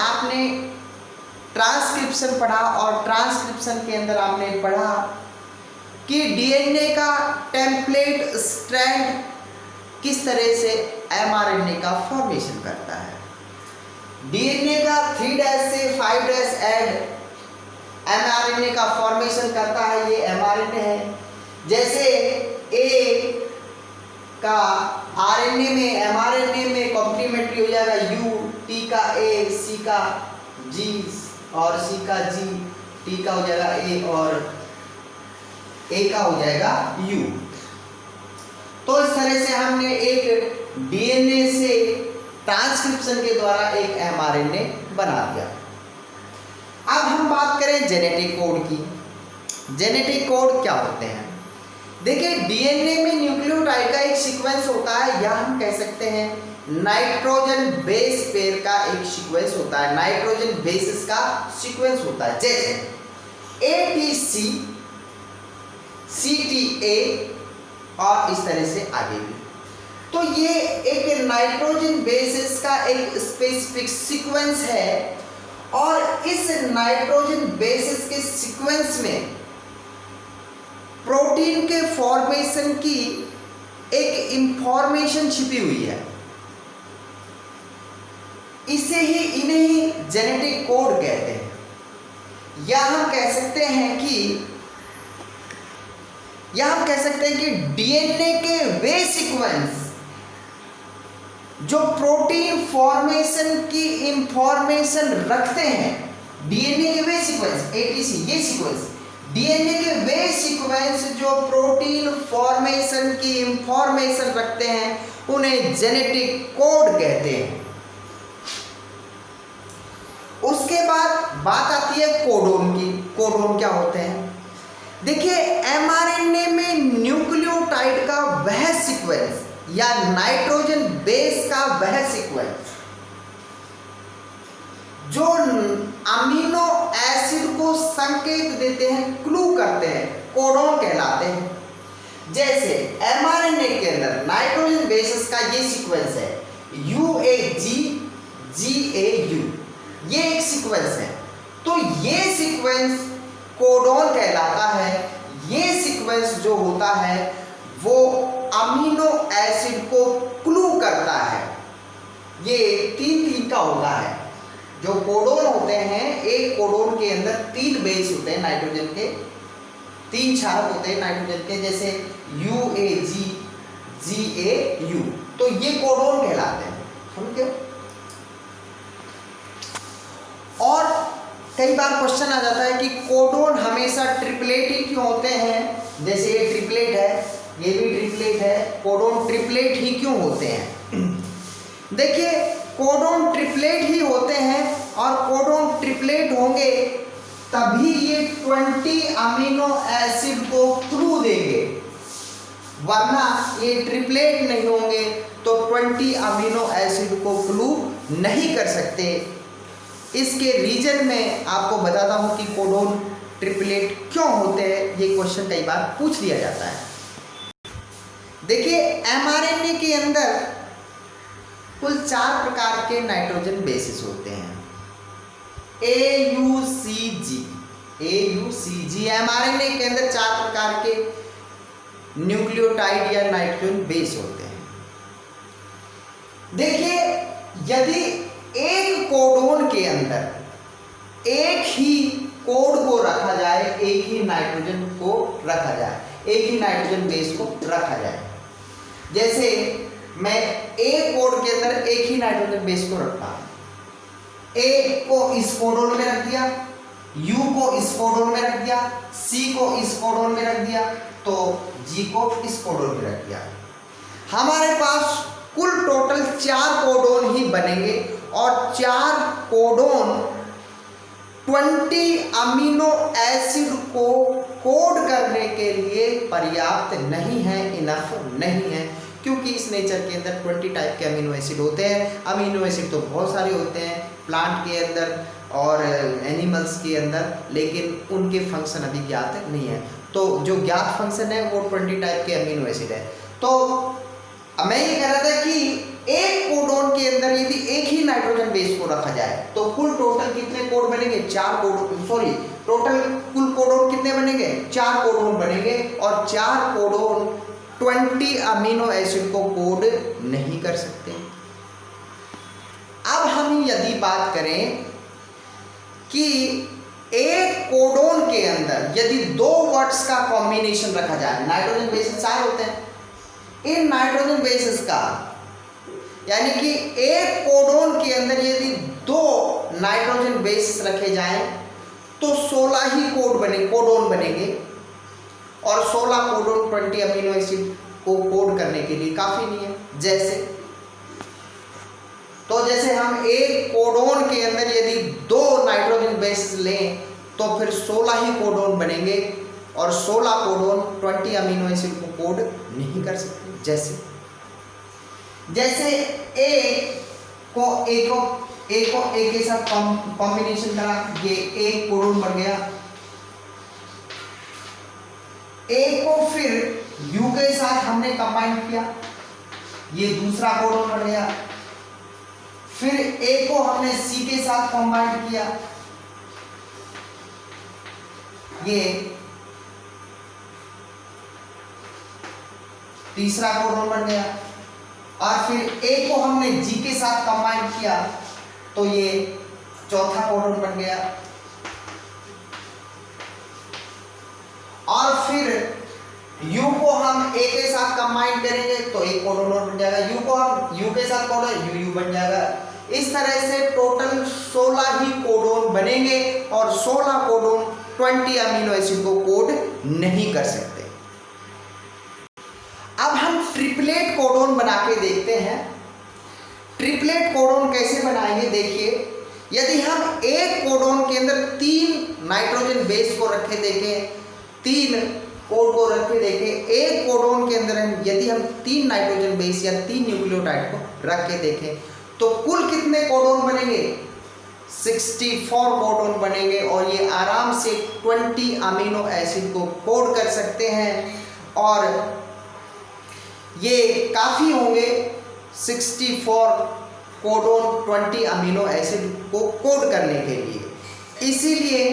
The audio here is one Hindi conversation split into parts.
आपने ट्रांसक्रिप्शन पढ़ा और ट्रांसक्रिप्शन के अंदर आपने पढ़ा कि डीएनए का टेम्पलेट स्ट्रैंड किस तरह से एमआरएनए का फॉर्मेशन करता है। डीएनए का 3' से 5' एड एमआरएनए का फॉर्मेशन करता है, ये एमआरएनए है। जैसे ए का आरएनए में एमआरएनए में कॉम्प्लीमेंट्री हो जाएगा यू, टी का ए, सी का जी और सी का जी, टी का हो जाएगा ए और ए का हो जाएगा यू। तो इस तरह से हमने एक डीएनए से ट्रांसक्रिप्शन के द्वारा एक एमआरएनए बना दिया। अब हम बात करें जेनेटिक कोड की। जेनेटिक कोड क्या होते हैं? देखिए, डीएनए में न्यूक्लियोटाइड का एक सीक्वेंस होता है, या हम कह सकते हैं नाइट्रोजन बेस पेयर का एक सीक्वेंस होता है, नाइट्रोजन बेसिस का सीक्वेंस होता है। जैसे एटीसी, सीटीए और इस तरह से आगे भी। तो ये एक नाइट्रोजन बेसिस का एक स्पेसिफिक सीक्वेंस है और इस नाइट्रोजन बेसिस के सीक्वेंस में प्रोटीन के फॉर्मेशन की एक इंफॉर्मेशन छिपी हुई है। इसे ही इन्हें ही जेनेटिक कोड कहते हैं। या हम कह सकते हैं कि डीएनए के वे सीक्वेंस जो प्रोटीन फॉर्मेशन की इंफॉर्मेशन रखते हैं, डीएनए के वे सीक्वेंस एटीसी, ये सीक्वेंस डीएनए के वे सीक्वेंस जो प्रोटीन फॉर्मेशन की इंफॉर्मेशन रखते हैं, उन्हें जेनेटिक कोड कहते हैं। उसके बाद बात आती है कोडोन की। कोडोन क्या होते हैं? देखिए, एमआरएनए में न्यूक्लियोटाइड का वह सीक्वेंस या नाइट्रोजन बेस का वह सीक्वेंस जो अमीनो एसिड को संकेत देते हैं, क्लू करते हैं, कोडोन कहलाते हैं। जैसे एमआरएनए के अंदर नाइट्रोजन बेसिस का ये सीक्वेंस है UAG GAU, ये एक सीक्वेंस है। तो ये सीक्वेंस कोडोन कहलाता है। ये सीक्वेंस जो होता है वो अमीनो एसिड को क्लू करता है। ये 3 का होता है। जो कोडोन होते हैं, एक कोडोन के अंदर 3 बेस होते हैं नाइट्रोजन के, 3 क्षारक होते हैं नाइट्रोजन के, जैसे UAG GAU। तो ये कोडोन कहलाते हैं, समझे? और कई बार क्वेश्चन आ जाता है कि कोडोन हमेशा ट्रिपलेट ही क्यों होते हैं? जैसे ये ट्रिपलेट है, ये भी ट्रिपलेट है, कोडोन ट्रिपलेट ही क्यों होते हैं? देखिए, कोडोन ट्रिपलेट ही होते हैं और कोडोन ट्रिपलेट होंगे तभी ये 20 अमीनो एसिड को क्लू देंगे, वरना ये ट्रिपलेट नहीं होंगे तो 20 अमीनो एसिड को क्लू नहीं कर सकते। इसके रीजन में आपको बताता हूं कि कोडोन ट्रिपलेट क्यों होते हैं। ये क्वेश्चन कई बार पूछ लिया जाता है। देखिए, एमआरएनए के अंदर कुल 4 प्रकार के नाइट्रोजन बेसिस होते हैं। AUCG एमआरएनए के अंदर 4 प्रकार के न्यूक्लियोटाइड या नाइट्रोजन बेस होते हैं। देखिए, यदि एक कोडोन के अंदर एक ही कोड को रखा जाए, एक ही नाइट्रोजन को रखा जाए, एक ही नाइट्रोजन बेस को रखा जाए, जैसे मैं ए कोड के अंदर एक ही नाइट्रोजन बेस को रखता हूं, ए को इस कोडोन में रख दिया, यू को इस कोडोन में रख दिया, सी को इस कोडोन में रख दिया, तो जी को इस कोडोन में रख दिया। हमारे पास कुल टोटल 4 कोडोन ही बनेंगे और 4 कोडोन 20 अमीनो एसिड को कोड करने के लिए पर्याप्त नहीं है, इनफ नहीं है, क्योंकि इस नेचर के अंदर 20 टाइप के अमीनो एसिड होते हैं। अमीनो एसिड तो बहुत सारे होते हैं प्लांट के अंदर और एनिमल्स के अंदर, लेकिन उनके फंक्शन अभी ज्ञात नहीं है। तो जो ज्ञात फंक्शन है वो 20 टाइप के अमीनो एसिड है। तो मैं ये कह रहा था कि एक कोडोन के अंदर यदि एक ही नाइट्रोजन बेस को रखा जाए तो कुल टोटल कितने कोड बनेंगे? 4 कोडोन, सॉरी टोटल कुल कोडोन कितने बनेंगे? 4 कोडोन बनेंगे और 4 कोडोन 20 अमीनो एसिड को कोड नहीं कर सकते। अब हम यदि बात करें कि एक कोडोन के अंदर यदि 2 वर्ड्स का कॉम्बिनेशन रखा जाए, नाइट्रोजन बेसिस 4 होते हैं, इन नाइट्रोजन बेसिस का यानी कि एक कोडोन के अंदर यदि 2 नाइट्रोजन बेस रखे जाएं तो 16 ही कोडोन बनेंगे और 16 कोडोन 20 अमीनो एसिड को कोड करने के लिए काफ़ी नहीं है। जैसे हम एक कोडोन के अंदर यदि 2 नाइट्रोजन बेस लें तो फिर 16 ही कोडोन बनेंगे और 16 कोडोन 20 अमीनो एसिड को कोड नहीं कर सकते। जैसे ए के साथ कॉम्बिनेशन करा, ये एक कोडोन बन गया। ए को फिर यू के साथ हमने कंबाइन किया, ये दूसरा कोडोन बन गया। फिर ए को हमने सी के साथ कंबाइन किया, ये तीसरा कोडोन बन गया। और फिर ए को हमने जी के साथ कंबाइन किया तो ये चौथा कोडोन बन गया। और फिर यू को हम ए के साथ कंबाइन करेंगे तो एक कोडोन और बन जाएगा। यू को हम यू के साथ कोडोन यू बन जाएगा। इस तरह से टोटल 16 ही कोडोन बनेंगे और 16 कोडोन 20 अमीनो एसिड को कोड नहीं कर सकते। अब हम ट्रिपलेट कोडोन बना के देखते हैं। ट्रिपलेट कोडोन कैसे बनाएंगे? देखिए, यदि हम एक कोडोन के अंदर 3 नाइट्रोजन बेस को रखे देखें, 3 कोड को रखे देखें, एक कोडोन के अंदर यदि हम 3 नाइट्रोजन बेस या 3 न्यूक्लियोटाइड को रख के देखें तो कुल कितने कोडोन बनेंगे? 64 कोडोन बनेंगे और ये आराम से 20 अमीनो एसिड को कोड कर सकते हैं और ये काफ़ी होंगे 64 कोडोन 20 अमीनो एसिड को कोड करने के लिए। इसीलिए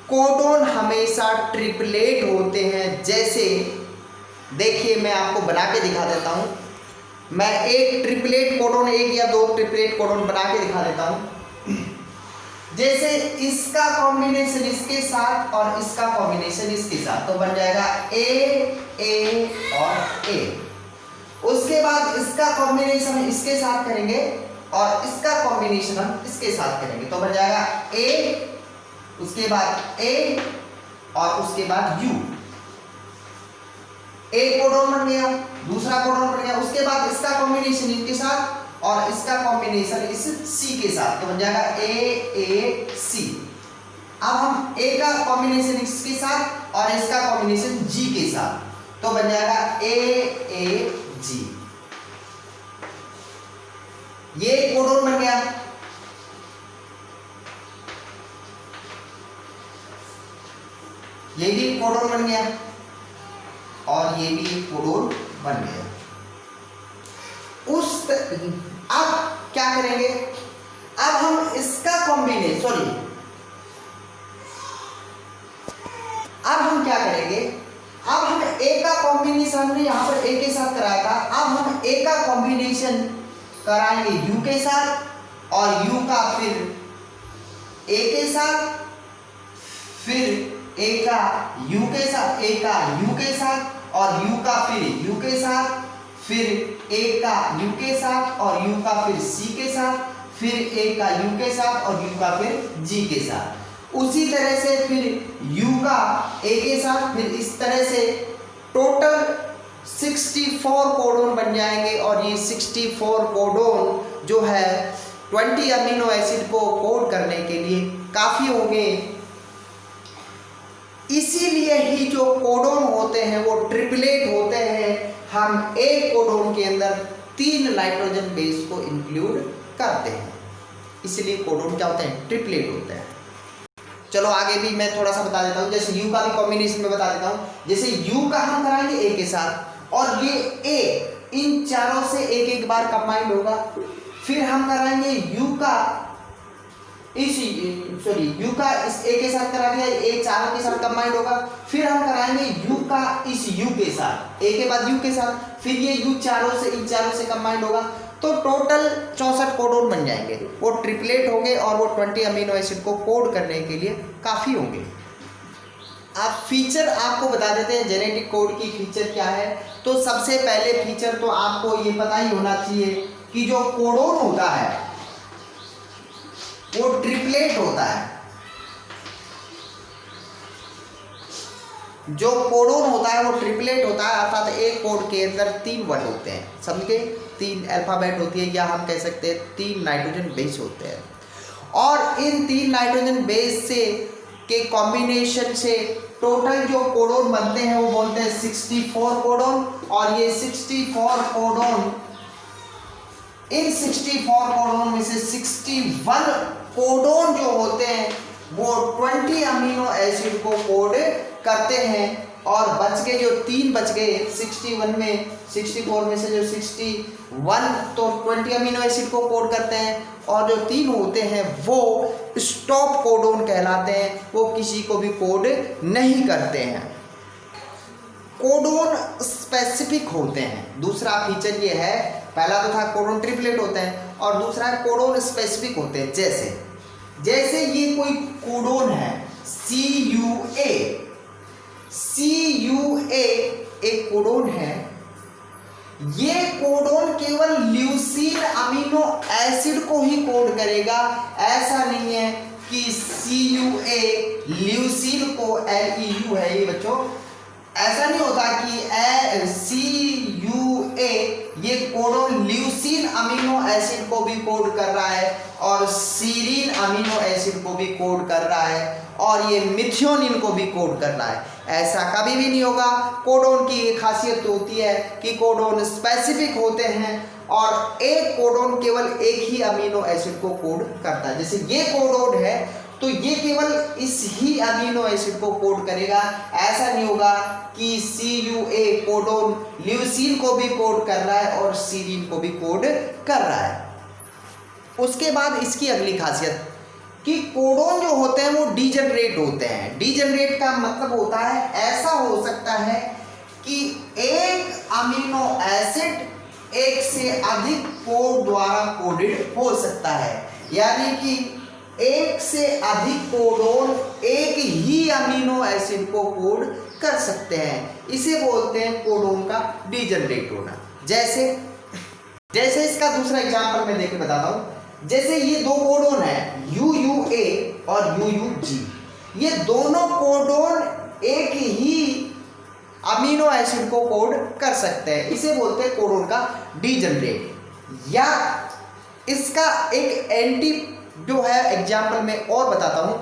कोडोन हमेशा ट्रिपलेट होते हैं। जैसे देखिए, मैं आपको बना के दिखा देता हूँ। मैं एक ट्रिपलेट कोडोन, 1 या 2 ट्रिपलेट कोडोन बना के दिखा देता हूँ। जैसे इसका कॉम्बिनेशन इसके साथ और इसका कॉम्बिनेशन इसके साथ तो बन जाएगा ए और ए। उसके बाद इसका कॉम्बिनेशन इसके साथ करेंगे और इसका कॉम्बिनेशन हम इसके साथ करेंगे तो बन जाएगा ए, उसके बाद ए और उसके बाद यू। एक कोडोन बन गया, दूसरा कोडोन बन गया। उसके बाद इसका कॉम्बिनेशन इनके साथ और इसका कॉम्बिनेशन इस सी के साथ तो बन जाएगा ए सी। अब हम ए का कॉम्बिनेशन इसके साथ और इसका कॉम्बिनेशन जी के साथ तो बन जाएगा ए जी। ये कोडोन बन गया। ये भी कोडोन बन गया और ये भी कोडोन बन गया। अब क्या करेंगे? अब हम इसका कॉम्बिनेशन अब हम क्या करेंगे? अब हम ए का कॉम्बिनेशन हमने यहाँ पर ए के साथ कराया था, अब हम ए का कॉम्बिनेशन कराएंगे यू के साथ और यू का फिर ए के साथ, फिर ए का यू के साथ, ए का यू के साथ और यू का फिर यू के साथ, फिर ए का यू के साथ और यू का फिर सी के साथ, फिर ए का यू के साथ और यू का फिर जी के साथ। उसी तरह से फिर U का A के साथ, फिर इस तरह से टोटल 64 कोडोन बन जाएंगे और ये 64 कोडोन जो है 20 अमीनो एसिड को कोड करने के लिए काफ़ी होंगे। इसीलिए ही जो कोडोन होते हैं वो ट्रिपलेट होते हैं। हम एक कोडोन के अंदर 3 नाइट्रोजन बेस को इंक्लूड करते हैं, इसलिए कोडोन क्या होते हैं? ट्रिपलेट होते हैं। चलो आगे भी मैं थोड़ा सा बता देता हूँ। जैसे U का भी कॉम्बिनेशन में बता देता हूँ। जैसे U का हम कराएंगे A के साथ और ये A इन चारों से एक एक बार कंबाइंड होगा। फिर हम कराएंगे यू का इस यू का इस ए के साथ करा दिया, ए चारों के साथ कंबाइंड होगा। फिर हम कराएंगे यू का इस यू के साथ, ए के बाद यू के साथ, फिर ये यू चारों से इन चारों से कंबाइंड होगा। तो टोटल 64 कोडोन बन जाएंगे। वो ट्रिपलेट होंगे और वो 20 अमीनो एसिड को कोड करने के लिए काफ़ी होंगे। आप फीचर आपको बता देते हैं जेनेटिक कोड की फीचर क्या है। तो सबसे पहले फीचर तो आपको ये पता ही होना चाहिए कि जो कोडोन होता है वो ट्रिपलेट होता है। जो कोडोन होता है वो ट्रिपलेट होता है, अर्थात एक कोड के अंदर 3 वर्ड होते हैं, समझे, 3 अल्फाबेट होती है, या हम कह सकते हैं 3 नाइट्रोजन बेस होते हैं। और इन 3 नाइट्रोजन बेस से के कॉम्बिनेशन से टोटल जो कोडोन बनते हैं वो बोलते हैं 64 कोडोन। और ये 64 कोडोन, इन 64 कोडोन में से 61 कोडोन जो होते हैं वो 20 अमीनो एसिड को कोड करते हैं। और बच के जो 3 बच गए 61 में, 64 में से जो 61 तो 20 अमीनो एसिड को कोड करते हैं, और जो 3 होते हैं वो स्टॉप कोडोन कहलाते हैं, वो किसी को भी कोड नहीं करते हैं। कोडोन स्पेसिफिक होते हैं। दूसरा फीचर ये है, पहला तो था कोडोन ट्रिपलेट होते हैं, और दूसरा है कोडोन स्पेसिफिक होते हैं। जैसे ये कोई कोडोन है CUA एक कोडोन है। ये कोडोन केवल ल्यूसीन अमीनो एसिड को ही कोड करेगा। ऐसा नहीं है कि CUA ल्यूसीन को, LEU है ये बच्चों, ऐसा नहीं होता कि CUA ये कोडोन ल्यूसीन अमीनो एसिड को भी कोड कर रहा है और सीरीन अमीनो एसिड को भी कोड कर रहा है और ये मिथियोनिन को भी कोड कर रहा है। ऐसा कभी भी नहीं होगा। कोडोन की एक खासियत होती है कि कोडोन स्पेसिफिक होते हैं और एक कोडोन केवल एक ही अमीनो एसिड को कोड करता है। जैसे ये कोडोन है तो ये केवल इस ही अमीनो एसिड को कोड करेगा। ऐसा नहीं होगा कि CUA कोडोन ल्यूसीन को भी कोड कर रहा है और सीरीन को भी कोड कर रहा है। उसके बाद इसकी अगली खासियत कि कोडोन जो होते हैं वो डीजनरेट होते हैं। डीजनरेट का मतलब होता है, ऐसा हो सकता है कि एक अमीनो एसिड एक से अधिक कोड द्वारा कोडेड हो सकता है, यानी कि एक से अधिक कोडोन एक ही अमीनो एसिड को कोड कर सकते हैं। इसे बोलते हैं कोडोन का डीजनरेट होना। जैसे इसका दूसरा एग्जांपल मैं देके बताता हूं। जैसे ये 2 कोडोन है UUA और UUG, ये दोनों कोडोन एक ही अमीनो एसिड को कोड कर सकते हैं। इसे बोलते हैं कोडोन का डीजनरेट। या इसका एक एंटी जो है एग्जाम्पल में और बताता हूं।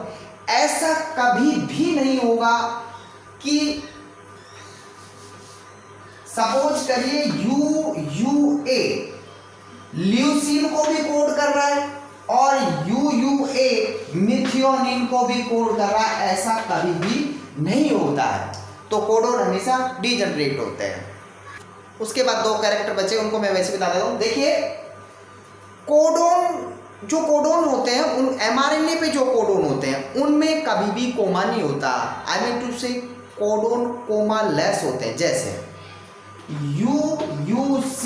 ऐसा कभी भी नहीं होगा कि सपोज करिए UUA ल्यूसीन को भी कोड कर रहा है और UUA मिथियोनिन को भी कोड कर रहा है। ऐसा कभी भी नहीं होता है। तो कोडोन हमेशा डीजनरेट होते हैं। उसके बाद 2 कैरेक्टर बचे, उनको मैं वैसे बता देता हूं। देखिए, कोडोन जो कोडोन होते हैं, उन mRNA पे जो कोडोन होते हैं उनमें कभी भी कोमा नहीं होता। आई मीन टू से कोडोन कोमा लेस होते हैं। जैसे UUC,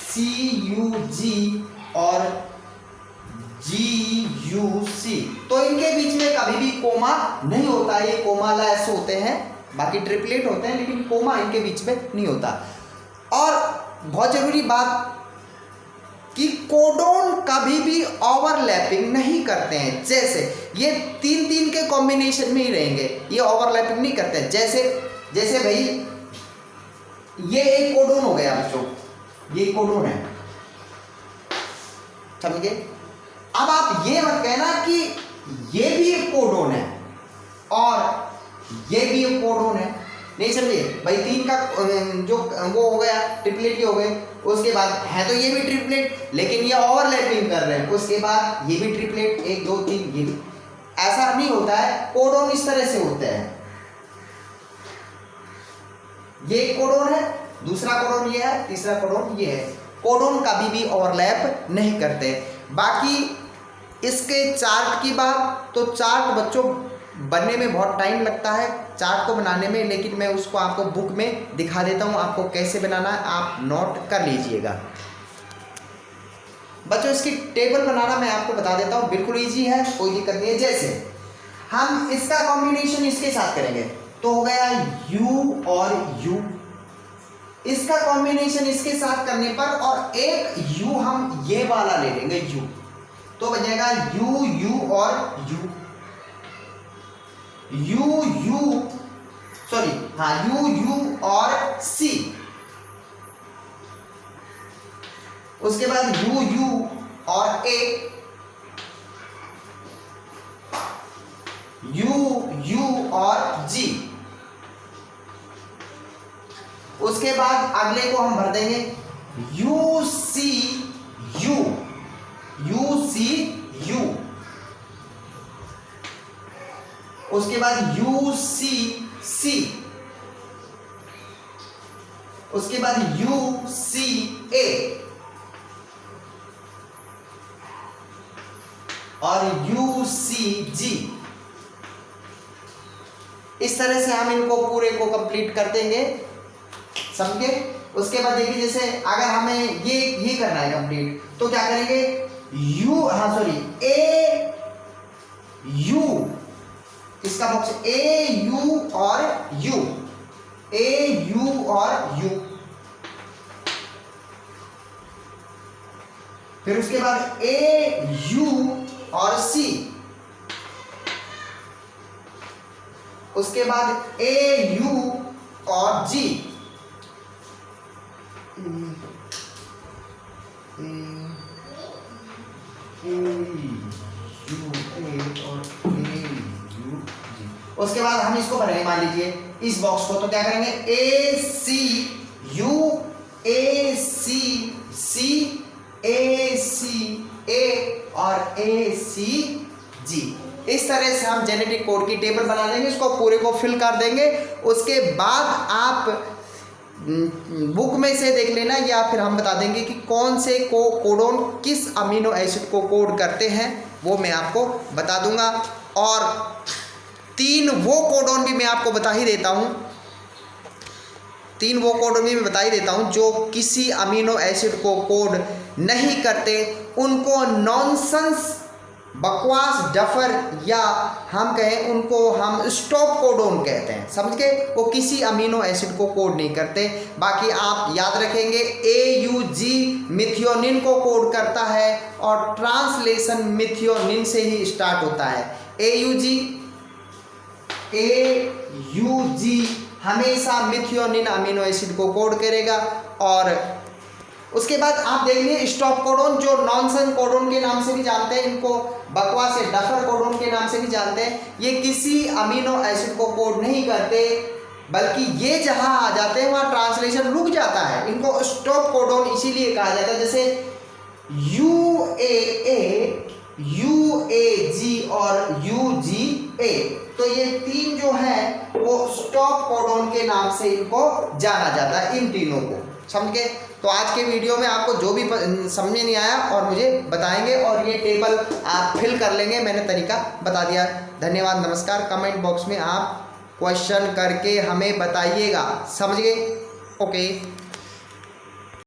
CUG और GUC, तो इनके बीच में कभी भी कोमा नहीं होता। ये कोमा लेस होते हैं, बाकी ट्रिपलेट होते हैं, लेकिन कोमा इनके बीच में नहीं होता। और बहुत जरूरी बात कि कोडोन कभी भी ओवरलैपिंग नहीं करते हैं। जैसे ये 3 के कॉम्बिनेशन में ही रहेंगे, ये ओवरलैपिंग नहीं करते हैं। जैसे भाई ये एक कोडोन हो गया बच्चों, ये कोडोन है, समझे। अब आप ये मत कहना कि ये भी एक कोडोन है और ये भी एक कोडोन है, नहीं समझे भाई। 3 का जो वो हो गया ट्रिपलेट हो गए, उसके बाद है तो ये भी ट्रिपलेट, लेकिन ये ओवरलैपिंग कर रहे हैं। उसके बाद ये भी ट्रिपलेट, 1 2 3, ये भी। ऐसा नहीं होता है। कोडोन इस तरह से होते हैं, ये एक कोडोन है, दूसरा कोडोन ये है, तीसरा कोडोन ये है। कोडोन कभी भी ओवरलैप नहीं करते। बाकी इसके चार्ट की बात, तो चार्ट बच्चों बनने में बहुत टाइम लगता है चार्ट को बनाने में, लेकिन मैं उसको आपको बुक में दिखा देता हूँ आपको कैसे बनाना है, आप नोट कर लीजिएगा। बच्चों इसकी टेबल बनाना मैं आपको बता देता हूँ, बिल्कुल इजी है, कोई दिक्कत नहीं है। जैसे हम इसका कॉम्बिनेशन इसके साथ करेंगे तो हो गया u और u, इसका कॉम्बिनेशन इसके साथ करने पर और एक u हम ये वाला ले लेंगे u, तो बचेगा u और u, u और c, उसके बाद u और a, u और g, उसके बाद अगले को हम भर देंगे u c u, उसके बाद u c, उसके बाद u c a और u c g। इस तरह से हम इनको पूरे को कंप्लीट कर देंगे, समझे। उसके बाद देखिए जैसे अगर हमें ये करना है कंप्लीट तो क्या करेंगे, a u, इसका बॉक्स a u और u, फिर उसके बाद a u और c, उसके बाद a u और g, उसके बाद हम इसको भरेंगे, मान लीजिए इस बॉक्स को, तो क्या करेंगे a c u, a c c, a c a और a c g। इस तरह से हम जेनेटिक कोड की टेबल बना देंगे, इसको पूरे को फिल कर देंगे। उसके बाद आप बुक में से देख लेना या फिर हम बता देंगे कि कौन से कोडोन किस अमीनो एसिड को कोड करते हैं, वो मैं आपको बता दूंगा। और 3 वो कोडोन भी मैं आपको बता ही देता हूँ, 3 वो कोडोन भी मैं बता ही देता हूँ जो किसी अमीनो एसिड को कोड नहीं करते, उनको नॉनसेंस, बकवास, डफर या हम कहें उनको हम स्टॉप कोडोन कहते हैं, समझ गए। वो किसी अमीनो एसिड को कोड नहीं करते। बाकी आप याद रखेंगे AUG मिथियोनिन को कोड करता है और ट्रांसलेशन मिथियोनिन से ही स्टार्ट होता है। AUG हमेशा मिथियोनिन अमीनो एसिड को कोड करेगा। और उसके बाद आप देख लीजिए स्टॉप कोडोन, जो नॉनसेंस कोडोन के नाम से भी जानते हैं, इनको बकवास या डफर कोडोन के नाम से भी जानते हैं। ये किसी अमीनो एसिड को कोड नहीं करते, बल्कि ये जहां आ जाते हैं वहां ट्रांसलेशन रुक जाता है। इनको स्टॉप कोडोन इसीलिए कहा जाता है। जैसे UAA, UAG और UGA, तो ये 3 जो है वो स्टॉप कोडोन के नाम से इनको जाना जाता है, इन तीनों को, समझ गए। तो आज के वीडियो में आपको जो भी समझ में नहीं आया और मुझे बताएंगे और ये टेबल आप फिल कर लेंगे, मैंने तरीका बता दिया। धन्यवाद, नमस्कार। कमेंट बॉक्स में आप क्वेश्चन करके हमें बताइएगा, समझ गए। ओके।